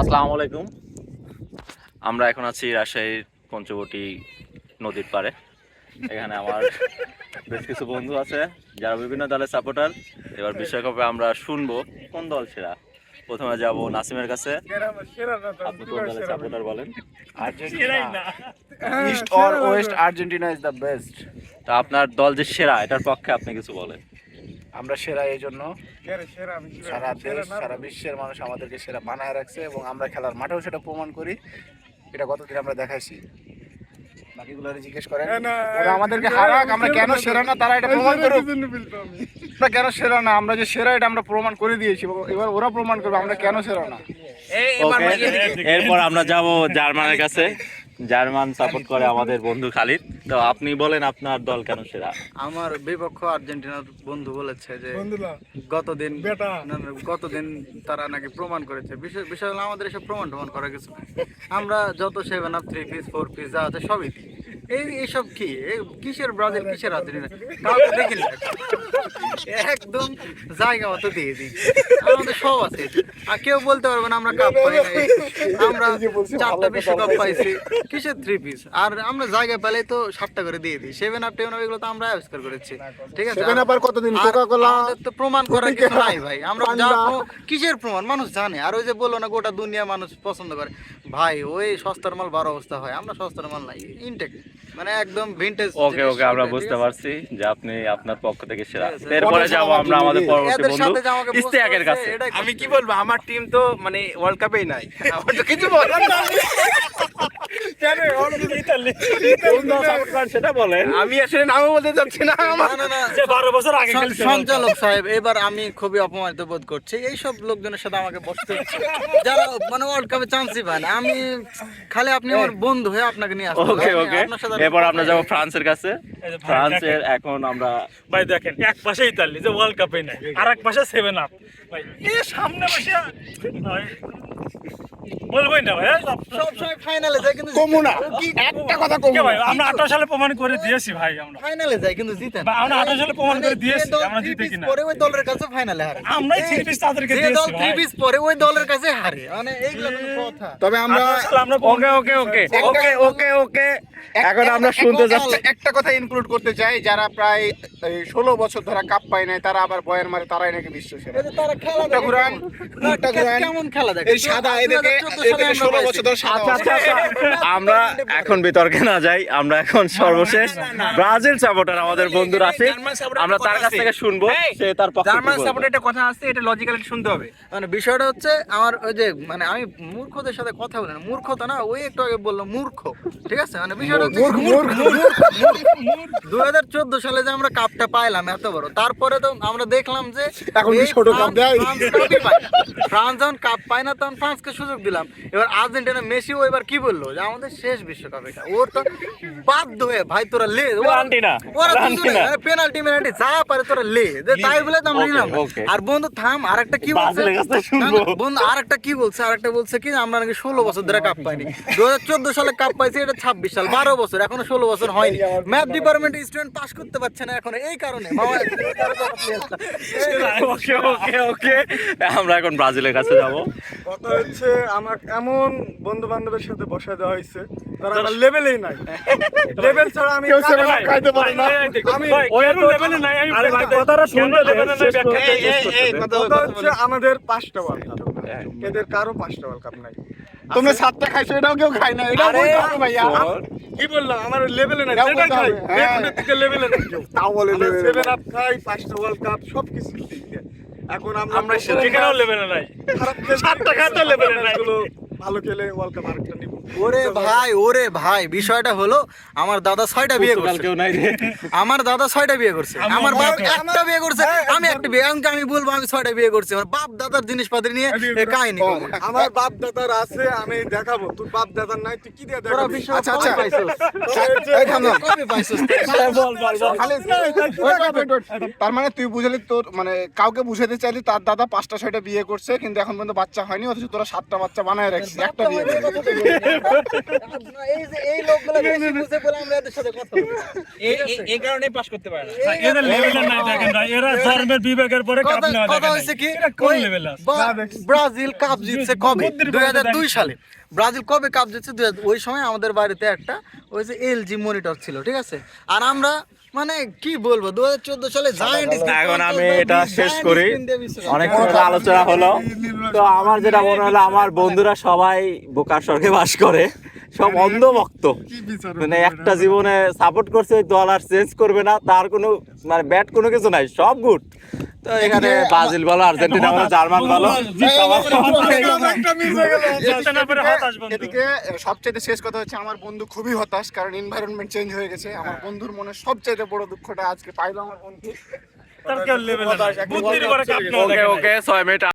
আসসালামু আলাইকুম। আমরা এখন আছি রাজশাহীর পঞ্চবটি নদীর পাড়ে। এখানে আমার বেশ কিছু বন্ধু আছে যারা বিভিন্ন দলের সাপোর্টার। এবার বিশ্বকাপে আমরা শুনবো কোন দল সেরা। প্রথমে যাব নাসিমের কাছে। আপনি কোন দলের সাপোর্টার বলেন? East or West, Argentina is the best. তা আপনার দল যে সেরা এটার পক্ষে আপনি কিছু বলেন। আমরা সেরা এই জন্য সারা দেশ সারা বিশ্বের মানুষ আমাদেরকে সেরা বানায় রাখছে এবং আমরা খেলার মাঠেও সেটা প্রমাণ করি। এটা গতদিন আমরা দেখাইছি। বাকিগুলো জিজ্ঞেস করেন ওরা আমাদেরকে হারাক, আমরা কেন সেরা না তারা এটা প্রমাণ করুক। আমরা কেন সেরা না, আমরা যে সেরা এটা আমরা প্রমাণ করে দিয়েছি, এবার ওরা প্রমাণ করবে আমরা কেন সেরা না। এরপর আমরা যাব জার্মানের কাছে। জার্মান সাপোর্ট করে আমাদের বন্ধু খালিদ। তো আপনি বলেন আপনার দল কেন সেরা? আমার বিপক্ষ আর্জেন্টিনার বন্ধু বলেছে যে গতদিন তারা নাকি প্রমাণ করেছে। বিষয় হলো আমাদের এসব প্রমাণ করার কিছু নাই। আমরা যত 7 আপ 3 পিস 4 পিস যা আছে সবই দিই। এইসব কি কিসের ব্রাজিল কিসের আর্জেন্টিনা কাউকে দেখিনি, একদম জায়গা মতো দিয়ে দিই। আমাদের সব আছে, আর কেউ বলতে পারবে না আমরা কাপ পাই নাই। আমরা 4টা বিশ্বকাপ পাইছি, কিসের 3 পিস? আর আমরা জায়গা পেলে তো 7টা করে দিয়ে দিই। 7 আপ 10 এগুলো তো আমরা আবিষ্কার করেছি, ঠিক আছে? আমাদের তো প্রমাণ করার কিছু নাই ভাই। আমরা যা কিসের প্রমাণ মানুষ জানে। আর ওই যে বললো না গোটা দুনিয়া মানুষ পছন্দ করে ভাই, ওই সস্তার মাল 12 অবস্থা হয়, আমরা সস্তার মাল নাই, ইনটেক মানে একদম ভিনটেজ। ওকে আমরা বুঝতে পারছি যে আপনি আপনার পক্ষ থেকে সেরা। এরপরে যাব আমরা আমাদের পরবর্তী বন্ধু ইস্তেয়াকের কাছে। আমি কি বলবো, আমার টিম তো মানে ওয়ার্ল্ড কাপেই নাই, আমার তো কিছু বলার নাই। সেটা বলেন। আমি আসলে নামও বলতে চাচ্ছি না। সঞ্চালক সাহেব, এবার আমি খুবই অপমানিত বোধ করছি। এইসব লোকজনের সাথে আমাকে বসতে হচ্ছে যারা মানে ওয়ার্ল্ড কাপে চান্সই পায় না। আমি খালি আপনি আমার বন্ধু হয়ে আপনাকে নিয়ে আসবো। ওকে এরপর আমরা যাবো ফ্রান্সের কাছে। ফ্রান্সের এখন আমরা ভাই দেখেন, এক পাশে ইতালি যে ওয়ার্ল্ড কাপে নাই, আর এক পাশে 7 আপ ভাই, এই সামনে বসে বলবোই না ভাই। সব সময় ফাইনালে যায় কিন্তু একটা কথা কমু ভাই, আমরা 18 সালে প্রমাণ করে দিয়েছি ভাই, আমরা ফাইনালে যায় কিন্তু জিতে না। আমরা 18 সালে প্রমাণ করে দিয়েছি আমরা জিতে কিনা। পরে ওই দলের কাছে ফাইনালে হারে। আমরাই 3 পিস তাদেরকে যে দিয়েছি দল 3 ভাই। পিস পরে ওই দলের কাছে হারে, মানে এইগুলো কোনো কথা? তবে আমরা ওকে এখন আমরা শুনতে যাচ্ছি। একটা কথা ইনক্লুড করতে চাই, যারা প্রায় 16 বছর ধরে কাপ পায় নাই তারা আবার বয়ান মারে তারাই নাকি বিশ্ব সেরা। এই যে তারা খেলা একটা ঘুরান, একটা ঘুরান। কেমন খেলা দেখে এই সাদা এদেরকে 16 বছর ধরে সাদা। আচ্ছা আমরা এখন বিতর্কে না যাই। আমরা এখন সর্বশেষ ব্রাজিল সাপোর্টার আমাদের বন্ধু রাশিদ, আমরা তার কাছ থেকে শুনবো সে তার পক্ষে কি জার্মান বলবে। সাপোর্টের একটা কথা আছে, এটা লজিক্যালি শুনতে হবে। মানে বিষয়টা হচ্ছে আমার ওই যে মানে আমি মূর্খদের সাথে কথা বলি না, মূর্খতা না, ওই একটু আগে বললাম মূর্খ, ঠিক আছে? মানে বিষয়টা হচ্ছে 2014 সালে যে আমরা কাপটা পাইলাম এত বড়, তারপরে তো আমরা দেখলাম যে এখন কি এই ছোট কাপ দেয়? ফ্রান্স যখন কাপ পায় না তখন ফ্রান্সকে সুযোগ দিলাম। এবার আর্জেন্টিনা মেসিও এবার কি বললো যে আমাদের শেষ বিশ্বকাপ এটা, ওর তো বাধ্য হয়ে ভাই তোরা লে, পেনাল্টি যা পারে তোরা লে, তাই বলে তো আমরা নিলাম। আর বন্ধু থাম, আরেকটা কি বলছে বন্ধু, আরেকটা কি বলছে, আরেকটা বলছে কি আমরা নাকি 16 বছর ধরে কাপ পাইনি। 2014 সালে কাপ পাইছি, এটা 26 সাল, 12 বছর, এখনো 16 বছর হয়নি। ম্যাথ ডিপার্টমেন্ট স্টুডেন্ট পাস করতে পারছে না এখন, এই কারণে ওকে আমরা এখন ব্রাজিলের কাছে যাব। কথা হচ্ছে আমার এমন বন্ধু বান্ধবের সাথে বসায় দেওয়া হয়েছে তারা আমার লেভেলেই নাই। লেভেল ছাড়া আমি খাইতে পারে না। আমি ওই লেভেলে নাই। আমি কথাটা শুনতে লেভেলে নাই, ব্যাখ্যা কথা হচ্ছে আমাদের 5টা ওয়ার্ল্ড কাপ, এদের কারো 5টা ওয়ার্ল্ড কাপ নাই। তোমরা 7টা খাইছো, এটাও কেউ খায় না। এটাও বলতে হবে ভাইয়া। কি বললাম, আমার লেভেলে নাই, এটাও সেটা বলতে খাই হবে, হ্যাঁ। বেগুনের দিকে লেভেলে নাই কেউ। তাও বলে আমরা level এ 7 নাই। আপ খাই, 5টা ওয়ার্ল্ড কাপ সবকিছু দিক দিয়ে। এখন আমরা সেখানেও লেভেলে নাই। খারাপ 7টা খাতে লেভেলে নাই। ভালো খেলে ওয়ার্ল্ড কাপ আরেকটা নিব। ওরে ভাই বিষয়টা হলো আমার দাদা 6টা বিয়ে করছে। কেউ নাই রে। আমার দাদা 6টা বিয়ে করছে, আমার বাপ একটা বিয়ে করছে, আমি একটা বিয়ে। আমি বলবো আমি 6টা বিয়ে করছি, আমার বাপ দাদার জিনিসপাতি নিয়ে কাহিনী করবো। আমার বাপ দাদার আছে, আমি দেখাবো। তোর বাপ দাদার নাই, তুই কি দিয়ে তোরা দেখাবি? বিষয় আচ্ছা, কবে পাইছোস? এই থাম না। কবে পাইছোস? খালি তার মানে তুই বুঝলি তোর মানে কাউকে বুঝাতে চাইলি তার দাদা 5টা 6টা বিয়ে করছে কিন্তু এখন পর্যন্ত বাচ্চা হয়নি, অথচ তোরা 7টা বাচ্চা বানায় রাখছিস একটা বিয়ে করে। এই লোকগুলো বেশি বুঝে বলে আমরা এদের সাথে কথা বলি। এই কারণে পাস করতে পারে না। এদের লেভেলে নাই দেখেন ভাই, এরা ধর্মের বিবেকের পরে কাপ নেওয়া কথা দেখেন হয়েছে কি এরা কোন লেভেলে আছে? ব্রাজিল কাপ জিতছে কবে? বুদ্ধির 2002 সালে। ব্রাজিল কবে কাপ জিতছে? ওই সময় আমাদের বাড়িতে একটা ওই যে এলজি মনিটর ছিল, ঠিক আছে? আর আমরা মানে কি বলবো 2014 সালে জায়ান্ট এখন আমি এটা শেষ করি, অনেক আলোচনা হলো। তো আমার যেটা মনে হলো, আমার বন্ধুরা সবাই বোকার স্বর্গে বাস করে, সব অন্ধভক্ত, মানে একটা জীবনে সাপোর্ট করছে ওই দল আর চেঞ্জ করবে না, তার কোনো মানে ব্যাট কোনো কিছু নাই, সব গুড। তো এখানে ব্রাজিল বলো, আর্জেন্টিনা বলো, জার্মান বলো, জিততে না পেরে হতাশ বন্ধু। এদিকে সবচেয়ে শেষ কথা হচ্ছে আমার বন্ধু খুবই হতাশ, কারণ এনভায়রনমেন্ট চেঞ্জ হয়ে গেছে। আমার বন্ধুর মনে সবচেয়ে বড় দুঃখটা আজকে পাইলো আমার বন্ধু। তার কেউ লেভেলে নাই, বুদ্ধির পরে কাপ নেওয়া ওকে দেখেন ওকে 6 মিনিট